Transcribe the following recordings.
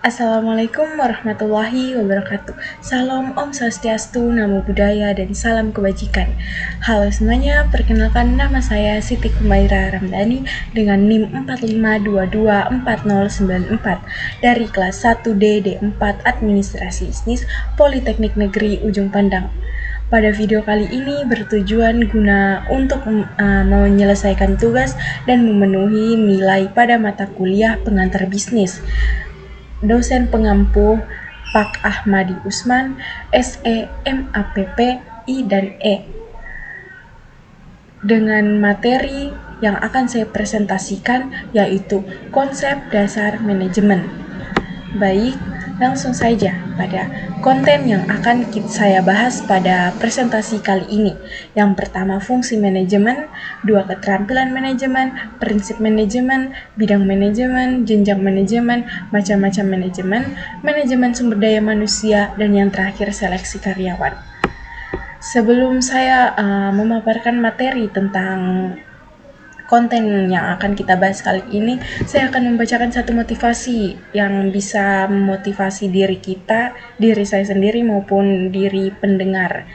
Assalamualaikum warahmatullahi wabarakatuh. Salam Om Swastiastu, Namo Buddhaya, dan salam kebajikan. Halo semuanya, perkenalkan nama saya Siti Kumaira Ramdhani dengan NIM 45224094 dari kelas 1D D4 Administrasi Bisnis Politeknik Negeri Ujung Pandang. Pada video kali ini bertujuan untuk menyelesaikan tugas dan memenuhi nilai pada mata kuliah pengantar bisnis. Dosen pengampu Pak Ahmadi Usman, SE, MAPP, I, dan E. Dengan materi yang akan saya presentasikan yaitu konsep dasar manajemen. Baik, langsung saja pada konten yang akan saya bahas pada presentasi kali ini. Yang pertama, fungsi manajemen, 2, keterampilan manajemen, prinsip manajemen, bidang manajemen, jenjang manajemen, macam-macam manajemen, manajemen sumber daya manusia, dan yang terakhir seleksi karyawan. Sebelum saya memaparkan materi tentang konten yang akan kita bahas kali ini, saya akan membacakan satu motivasi yang bisa memotivasi diri kita, diri saya sendiri maupun diri pendengar,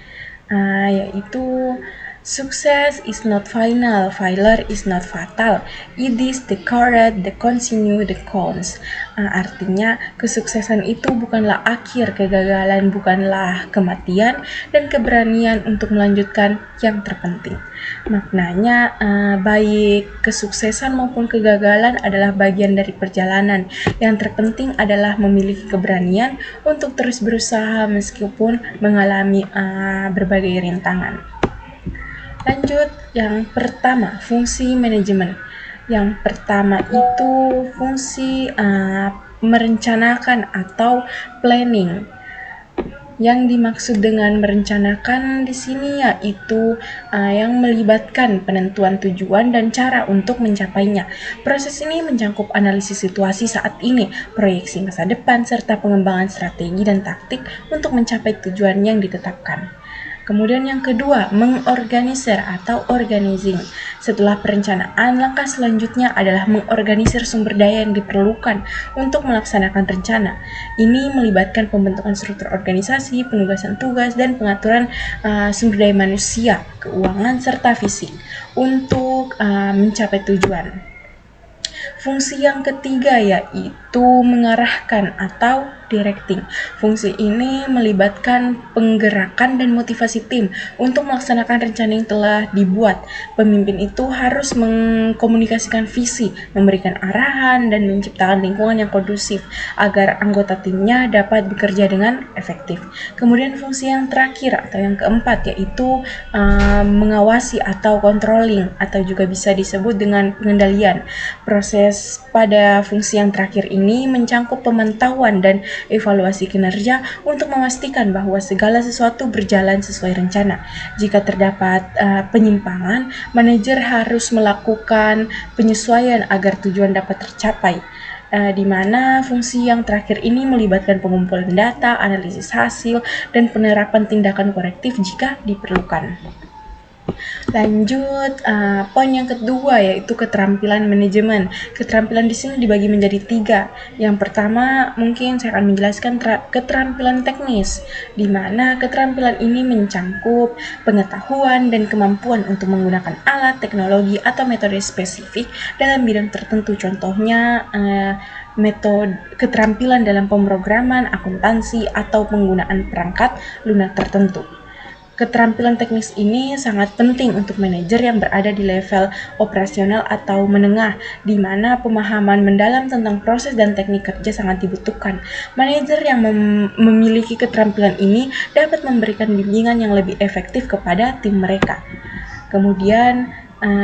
yaitu success is not final, failure is not fatal, it is the courage that continue the counts. Artinya kesuksesan itu bukanlah akhir, kegagalan bukanlah kematian, dan keberanian untuk melanjutkan yang terpenting. Maknanya baik kesuksesan maupun kegagalan adalah bagian dari perjalanan. Yang terpenting adalah memiliki keberanian untuk terus berusaha meskipun mengalami berbagai rintangan. Lanjut, yang pertama, fungsi manajemen. Yang pertama itu fungsi merencanakan atau planning. Yang dimaksud dengan merencanakan di sini yaitu yang melibatkan penentuan tujuan dan cara untuk mencapainya. Proses ini mencakup analisis situasi saat ini, proyeksi masa depan, serta pengembangan strategi dan taktik untuk mencapai tujuan yang ditetapkan. Kemudian yang kedua, mengorganisir atau organizing. Setelah perencanaan, langkah selanjutnya adalah mengorganisir sumber daya yang diperlukan untuk melaksanakan rencana. Ini melibatkan pembentukan struktur organisasi, penugasan tugas, dan pengaturan sumber daya manusia, keuangan, serta visi untuk mencapai tujuan. Fungsi yang ketiga yaitu mengarahkan atau directing. Fungsi ini melibatkan penggerakan dan motivasi tim untuk melaksanakan rencana yang telah dibuat. Pemimpin itu harus mengkomunikasikan visi, memberikan arahan, dan menciptakan lingkungan yang kondusif agar anggota timnya dapat bekerja dengan efektif. Kemudian fungsi yang terakhir atau yang keempat yaitu mengawasi atau controlling, atau juga bisa disebut dengan pengendalian. Proses pada fungsi yang terakhir ini mencangkup pemantauan dan evaluasi kinerja untuk memastikan bahwa segala sesuatu berjalan sesuai rencana. Jika terdapat penyimpangan, manajer harus melakukan penyesuaian agar tujuan dapat tercapai. Di mana fungsi yang terakhir ini melibatkan pengumpulan data, analisis hasil, dan penerapan tindakan korektif jika diperlukan. Lanjut, poin yang kedua yaitu keterampilan manajemen. Keterampilan di sini dibagi menjadi 3. Yang pertama, mungkin saya akan menjelaskan keterampilan teknis, di mana keterampilan ini mencangkup pengetahuan dan kemampuan untuk menggunakan alat, teknologi, atau metode spesifik dalam bidang tertentu. Contohnya, metode keterampilan dalam pemrograman, akuntansi, atau penggunaan perangkat lunak tertentu. Keterampilan teknis ini sangat penting untuk manajer yang berada di level operasional atau menengah, di mana pemahaman mendalam tentang proses dan teknik kerja sangat dibutuhkan. Manajer yang memiliki keterampilan ini dapat memberikan bimbingan yang lebih efektif kepada tim mereka. Kemudian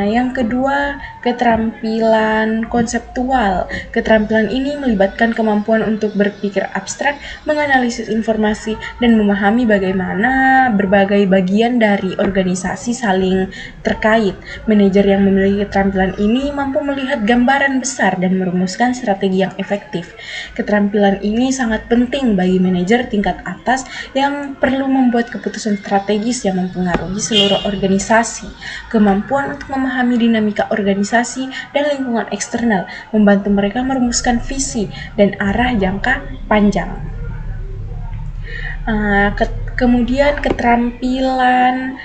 yang kedua, keterampilan konseptual. Keterampilan ini melibatkan kemampuan untuk berpikir abstrak, menganalisis informasi, dan memahami bagaimana berbagai bagian dari organisasi saling terkait. Manajer yang memiliki keterampilan ini mampu melihat gambaran besar dan merumuskan strategi yang efektif. Keterampilan ini sangat penting bagi manajer tingkat atas yang perlu membuat keputusan strategis yang mempengaruhi seluruh organisasi. Kemampuan untuk untuk memahami dinamika organisasi dan lingkungan eksternal, membantu mereka merumuskan visi dan arah jangka panjang. Kemudian keterampilan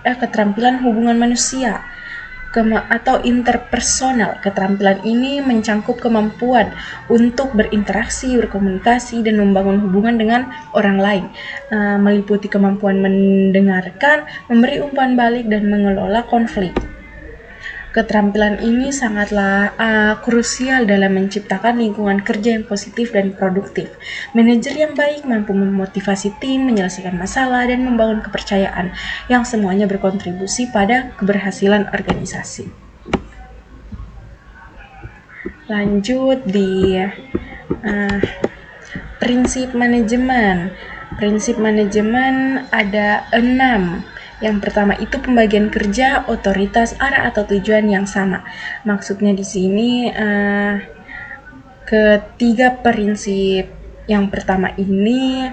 keterampilan hubungan manusia atau interpersonal. Keterampilan ini mencangkup kemampuan untuk berinteraksi, berkomunikasi, dan membangun hubungan dengan orang lain, meliputi kemampuan mendengarkan, memberi umpan balik, dan mengelola konflik. Keterampilan ini sangatlah krusial dalam menciptakan lingkungan kerja yang positif dan produktif. Manajer yang baik mampu memotivasi tim, menyelesaikan masalah, dan membangun kepercayaan yang semuanya berkontribusi pada keberhasilan organisasi. Lanjut di prinsip manajemen. Prinsip manajemen ada 6. Yang pertama itu pembagian kerja, otoritas, arah atau tujuan yang sama. Maksudnya di sini ketiga prinsip yang pertama ini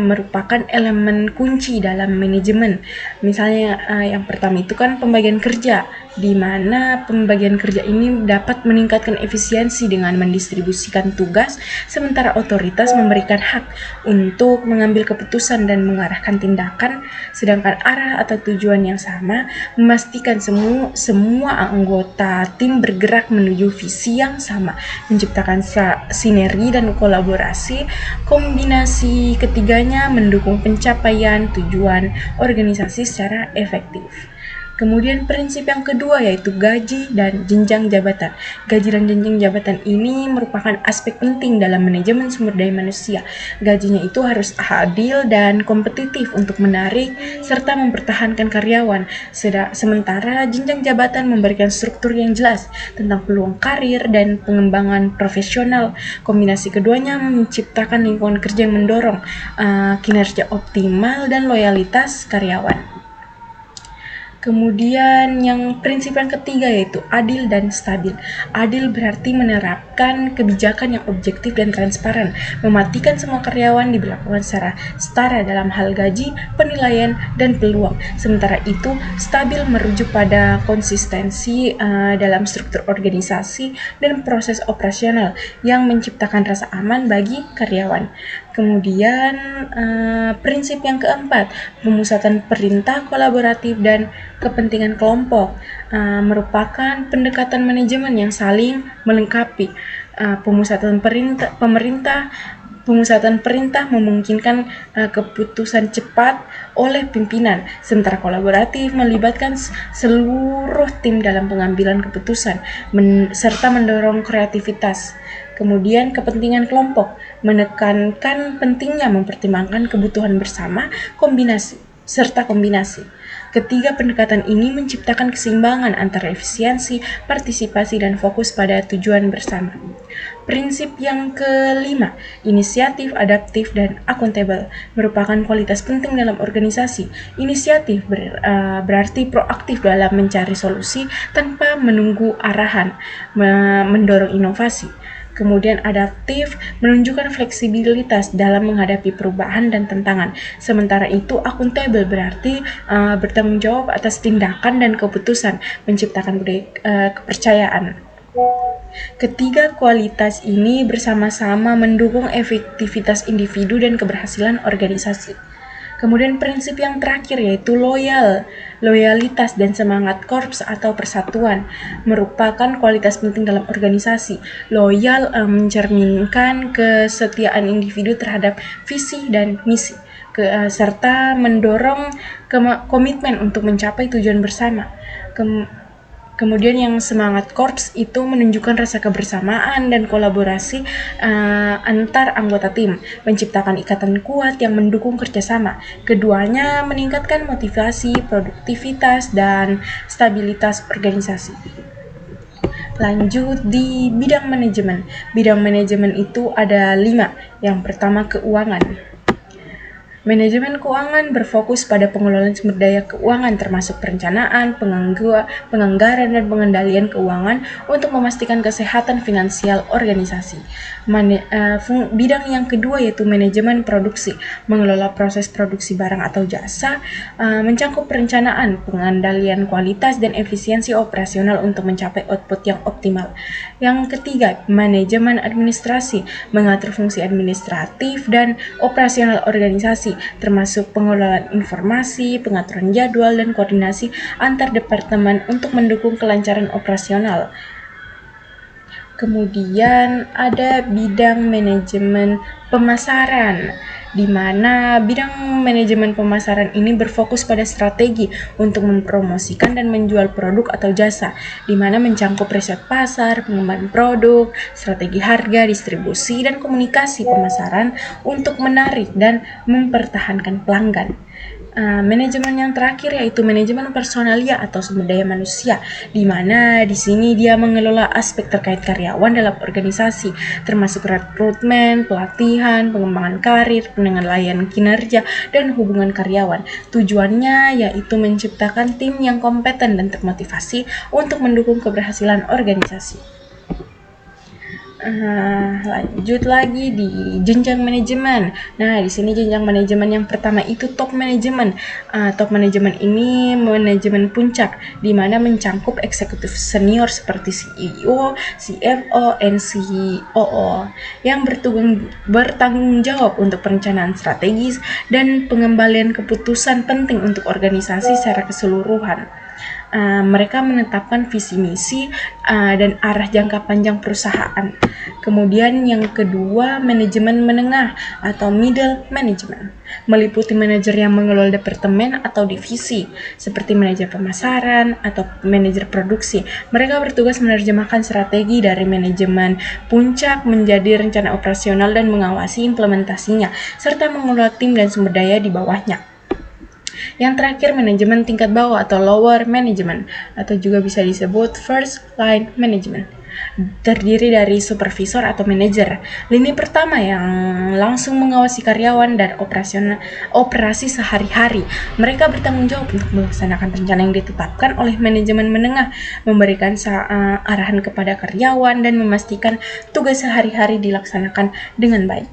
merupakan elemen kunci dalam manajemen. Misalnya yang pertama itu kan pembagian kerja, di mana pembagian kerja ini dapat meningkatkan efisiensi dengan mendistribusikan tugas, sementara otoritas memberikan hak untuk mengambil keputusan dan mengarahkan tindakan, sedangkan arah atau tujuan yang sama memastikan semua anggota tim bergerak menuju visi yang sama, menciptakan sinergi dan kolaborasi. Kombinasi ketiganya mendukung pencapaian tujuan organisasi secara efektif. Kemudian prinsip yang kedua yaitu gaji dan jenjang jabatan. Gaji dan jenjang jabatan ini merupakan aspek penting dalam manajemen sumber daya manusia. Gajinya itu harus adil dan kompetitif untuk menarik serta mempertahankan karyawan. Sementara jenjang jabatan memberikan struktur yang jelas tentang peluang karir dan pengembangan profesional. Kombinasi keduanya menciptakan lingkungan kerja yang mendorong kinerja optimal dan loyalitas karyawan. Kemudian prinsip yang ketiga yaitu adil dan stabil. Adil berarti menerapkan kebijakan yang objektif dan transparan, memastikan semua karyawan diberlakukan secara setara dalam hal gaji, penilaian, dan peluang. Sementara itu, stabil merujuk pada konsistensi dalam struktur organisasi dan proses operasional yang menciptakan rasa aman bagi karyawan. Kemudian prinsip yang keempat, pemusatan perintah kolaboratif dan kepentingan kelompok merupakan pendekatan manajemen yang saling melengkapi. Pemusatan perintah memungkinkan keputusan cepat oleh pimpinan, sementara kolaboratif melibatkan seluruh tim dalam pengambilan keputusan serta mendorong kreativitas. Kemudian kepentingan kelompok menekankan pentingnya mempertimbangkan kebutuhan bersama, kombinasi. Ketiga pendekatan ini menciptakan keseimbangan antara efisiensi, partisipasi, dan fokus pada tujuan bersama. Prinsip yang kelima, inisiatif, adaptif, dan akuntabel merupakan kualitas penting dalam organisasi. Inisiatif berarti proaktif dalam mencari solusi tanpa menunggu arahan, mendorong inovasi. Kemudian adaptif menunjukkan fleksibilitas dalam menghadapi perubahan dan tantangan. Sementara itu akuntabel berarti bertanggung jawab atas tindakan dan keputusan, menciptakan kepercayaan. Ketiga kualitas ini bersama-sama mendukung efektivitas individu dan keberhasilan organisasi. Kemudian prinsip yang terakhir yaitu loyalitas dan semangat korps atau persatuan merupakan kualitas penting dalam organisasi. Loyal mencerminkan kesetiaan individu terhadap visi dan misi, serta mendorong komitmen untuk mencapai tujuan bersama. Kemudian yang semangat korps itu menunjukkan rasa kebersamaan dan kolaborasi antar anggota tim, menciptakan ikatan kuat yang mendukung kerjasama. Keduanya meningkatkan motivasi, produktivitas, dan stabilitas organisasi. Lanjut di bidang manajemen. Bidang manajemen itu ada 5. Yang pertama keuangan. Manajemen keuangan berfokus pada pengelolaan sumber daya keuangan termasuk perencanaan, penganggaran, dan pengendalian keuangan untuk memastikan kesehatan finansial organisasi. Bidang yang kedua yaitu manajemen produksi, mengelola proses produksi barang atau jasa, mencangkup perencanaan, pengendalian kualitas, dan efisiensi operasional untuk mencapai output yang optimal. Yang ketiga, manajemen administrasi, mengatur fungsi administratif dan operasional organisasi, termasuk pengelolaan informasi, pengaturan jadwal, dan koordinasi antar departemen untuk mendukung kelancaran operasional. Kemudian ada bidang manajemen pemasaran, di mana bidang manajemen pemasaran ini berfokus pada strategi untuk mempromosikan dan menjual produk atau jasa, di mana mencangkup riset pasar, pengembangan produk, strategi harga, distribusi, dan komunikasi pemasaran untuk menarik dan mempertahankan pelanggan. Manajemen yang terakhir yaitu manajemen personalia atau sumber daya manusia, di mana di sini dia mengelola aspek terkait karyawan dalam organisasi, termasuk rekrutmen, pelatihan, pengembangan karir, penilaian kinerja, dan hubungan karyawan. Tujuannya yaitu menciptakan tim yang kompeten dan termotivasi untuk mendukung keberhasilan organisasi. Lanjut lagi di jenjang manajemen. Nah, di sini jenjang manajemen yang pertama itu top manajemen. Top manajemen ini manajemen puncak, di mana mencangkup eksekutif senior seperti CEO, CFO, dan COO yang bertanggung jawab untuk perencanaan strategis dan pengembalian keputusan penting untuk organisasi secara keseluruhan. Mereka menetapkan visi misi dan arah jangka panjang perusahaan. Kemudian yang kedua, manajemen menengah atau middle management, meliputi manajer yang mengelola departemen atau divisi seperti manajer pemasaran atau manajer produksi. Mereka bertugas menerjemahkan strategi dari manajemen puncak menjadi rencana operasional dan mengawasi implementasinya serta mengelola tim dan sumber daya di bawahnya. Yang terakhir, manajemen tingkat bawah atau lower management, atau juga bisa disebut first line management, terdiri dari supervisor atau manajer. Lini pertama yang langsung mengawasi karyawan dan operasi sehari-hari. Mereka bertanggung jawab untuk melaksanakan rencana yang ditetapkan oleh manajemen menengah, memberikan arahan kepada karyawan, dan memastikan tugas sehari-hari dilaksanakan dengan baik.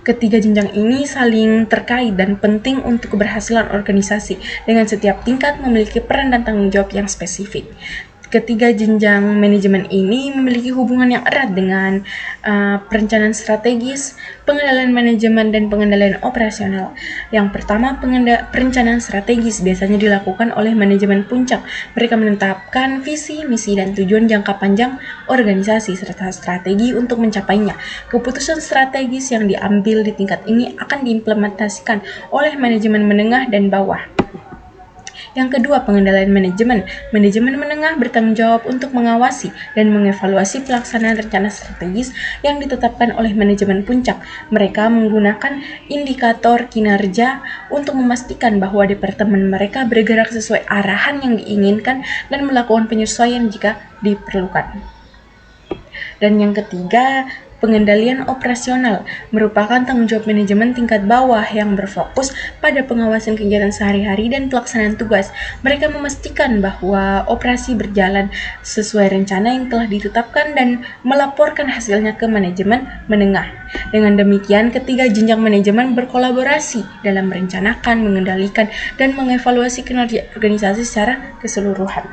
Ketiga jenjang ini saling terkait dan penting untuk keberhasilan organisasi, dengan setiap tingkat memiliki peran dan tanggung jawab yang spesifik. Ketiga jenjang manajemen ini memiliki hubungan yang erat dengan perencanaan strategis, pengendalian manajemen, dan pengendalian operasional. Yang pertama, perencanaan strategis biasanya dilakukan oleh manajemen puncak. Mereka menetapkan visi, misi, dan tujuan jangka panjang organisasi serta strategi untuk mencapainya. Keputusan strategis yang diambil di tingkat ini akan diimplementasikan oleh manajemen menengah dan bawah. Yang kedua, pengendalian manajemen. Manajemen menengah bertanggung jawab untuk mengawasi dan mengevaluasi pelaksanaan rencana strategis yang ditetapkan oleh manajemen puncak. Mereka menggunakan indikator kinerja untuk memastikan bahwa departemen mereka bergerak sesuai arahan yang diinginkan dan melakukan penyesuaian jika diperlukan. Dan yang ketiga, pengendalian operasional merupakan tanggung jawab manajemen tingkat bawah yang berfokus pada pengawasan kegiatan sehari-hari dan pelaksanaan tugas. Mereka memastikan bahwa operasi berjalan sesuai rencana yang telah ditetapkan dan melaporkan hasilnya ke manajemen menengah. Dengan demikian, ketiga jenjang manajemen berkolaborasi dalam merencanakan, mengendalikan, dan mengevaluasi kinerja organisasi secara keseluruhan.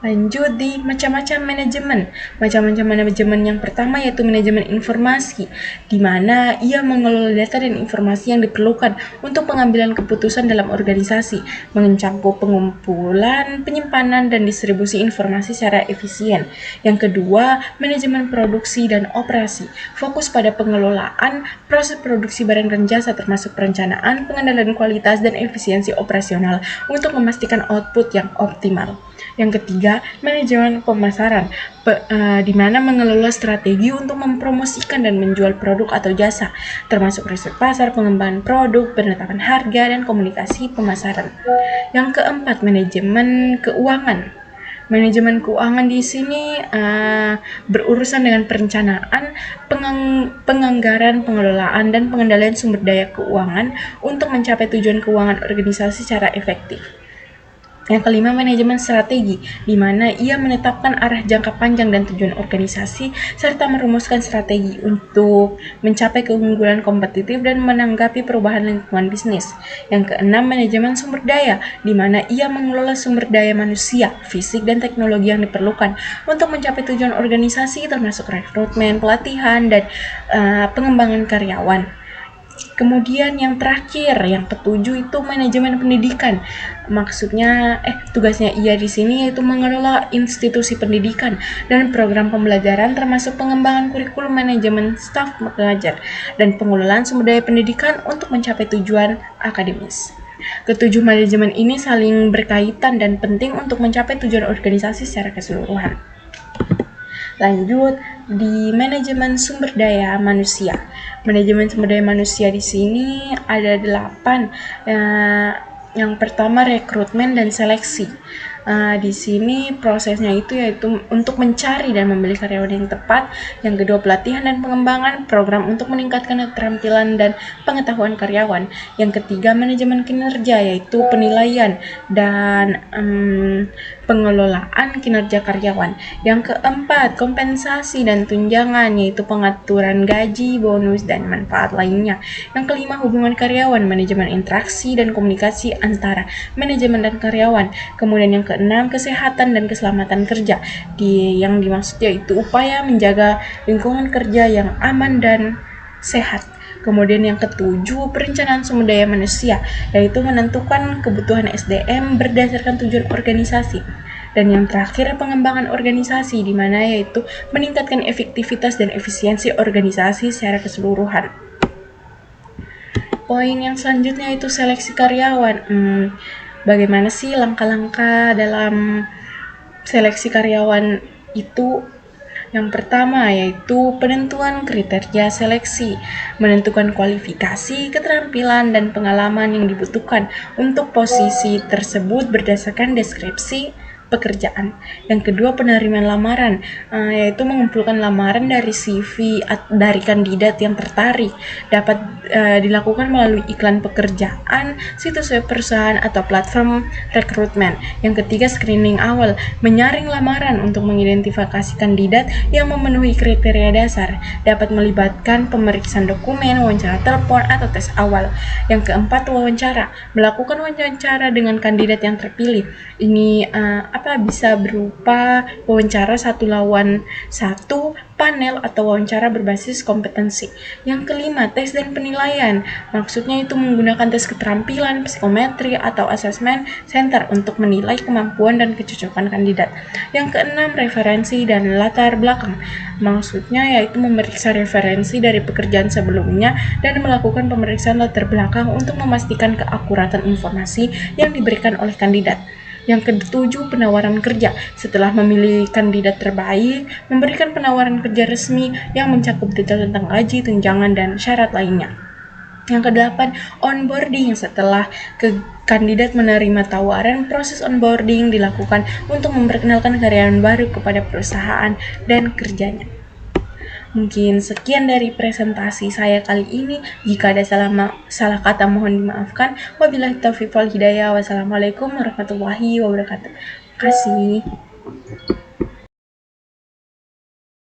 Lanjut di macam-macam manajemen. Macam-macam manajemen yang pertama yaitu manajemen informasi, di mana ia mengelola data dan informasi yang diperlukan untuk pengambilan keputusan dalam organisasi, mencangkup pengumpulan, penyimpanan, dan distribusi informasi secara efisien. Yang kedua, manajemen produksi dan operasi, fokus pada pengelolaan proses produksi barang dan jasa termasuk perencanaan, pengendalian kualitas, dan efisiensi operasional untuk memastikan output yang optimal. Yang ketiga, manajemen pemasaran, di mana mengelola strategi untuk mempromosikan dan menjual produk atau jasa, termasuk riset pasar, pengembangan produk, penetapan harga, dan komunikasi pemasaran. Yang keempat, manajemen keuangan. Manajemen keuangan di sini berurusan dengan perencanaan, penganggaran, pengelolaan, dan pengendalian sumber daya keuangan untuk mencapai tujuan keuangan organisasi secara efektif. Yang kelima, manajemen strategi, di mana ia menetapkan arah jangka panjang dan tujuan organisasi, serta merumuskan strategi untuk mencapai keunggulan kompetitif dan menanggapi perubahan lingkungan bisnis. Yang keenam, manajemen sumber daya, di mana ia mengelola sumber daya manusia, fisik, dan teknologi yang diperlukan untuk mencapai tujuan organisasi, termasuk rekrutmen, pelatihan, dan pengembangan karyawan. Kemudian yang terakhir, yang ketujuh itu manajemen pendidikan. Maksudnya, tugasnya ia di sini yaitu mengelola institusi pendidikan dan program pembelajaran termasuk pengembangan kurikulum, manajemen staf pengajar, dan pengelolaan sumber daya pendidikan untuk mencapai tujuan akademis. Ketujuh manajemen ini saling berkaitan dan penting untuk mencapai tujuan organisasi secara keseluruhan. Lanjut di manajemen sumber daya manusia. Manajemen sumber daya manusia di sini ada 8. Yang pertama rekrutmen dan seleksi. Di sini prosesnya itu yaitu untuk mencari dan membeli karyawan yang tepat. Yang kedua, pelatihan dan pengembangan program untuk meningkatkan keterampilan dan pengetahuan karyawan. Yang ketiga, manajemen kinerja, yaitu penilaian dan pengelolaan kinerja karyawan. Yang keempat, kompensasi dan tunjangan, yaitu pengaturan gaji, bonus, dan manfaat lainnya. Yang kelima, hubungan karyawan, manajemen interaksi dan komunikasi antara manajemen dan karyawan. Kemudian yang keenam, kesehatan dan keselamatan kerja. Yang dimaksud yaitu upaya menjaga lingkungan kerja yang aman dan sehat. Kemudian yang ketujuh, perencanaan sumber daya manusia, yaitu menentukan kebutuhan SDM berdasarkan tujuan organisasi. Dan yang terakhir, pengembangan organisasi, di mana yaitu meningkatkan efektivitas dan efisiensi organisasi secara keseluruhan. Poin yang selanjutnya itu seleksi karyawan. Bagaimana sih langkah-langkah dalam seleksi karyawan itu? Yang pertama yaitu penentuan kriteria seleksi, menentukan kualifikasi, keterampilan, dan pengalaman yang dibutuhkan untuk posisi tersebut berdasarkan deskripsi pekerjaan. Yang kedua, penerimaan lamaran, yaitu mengumpulkan lamaran dari CV dari kandidat yang tertarik. Dapat dilakukan melalui iklan pekerjaan, situs web perusahaan, atau platform rekrutmen. Yang ketiga, screening awal, menyaring lamaran untuk mengidentifikasi kandidat yang memenuhi kriteria dasar. Dapat melibatkan pemeriksaan dokumen, wawancara telepon, atau tes awal. Yang keempat, wawancara, melakukan wawancara dengan kandidat yang terpilih. Ini bisa berupa wawancara 1-lawan-1, panel, atau wawancara berbasis kompetensi. Yang kelima, tes dan penilaian. Maksudnya itu menggunakan tes keterampilan, psikometri, atau asesmen center untuk menilai kemampuan dan kecocokan kandidat. Yang keenam, referensi dan latar belakang. Maksudnya yaitu memeriksa referensi dari pekerjaan sebelumnya dan melakukan pemeriksaan latar belakang untuk memastikan keakuratan informasi yang diberikan oleh kandidat. Yang ketujuh, penawaran kerja. Setelah memilih kandidat terbaik, memberikan penawaran kerja resmi yang mencakup detail tentang gaji, tunjangan, dan syarat lainnya. Yang kedelapan, onboarding. Setelah kandidat menerima tawaran, proses onboarding dilakukan untuk memperkenalkan karyawan baru kepada perusahaan dan kerjanya. Mungkin sekian dari presentasi saya kali ini. Jika ada salah kata mohon dimaafkan. Wabillahi taufiq wal hidayah. Wassalamualaikum warahmatullahi wabarakatuh. Terima kasih.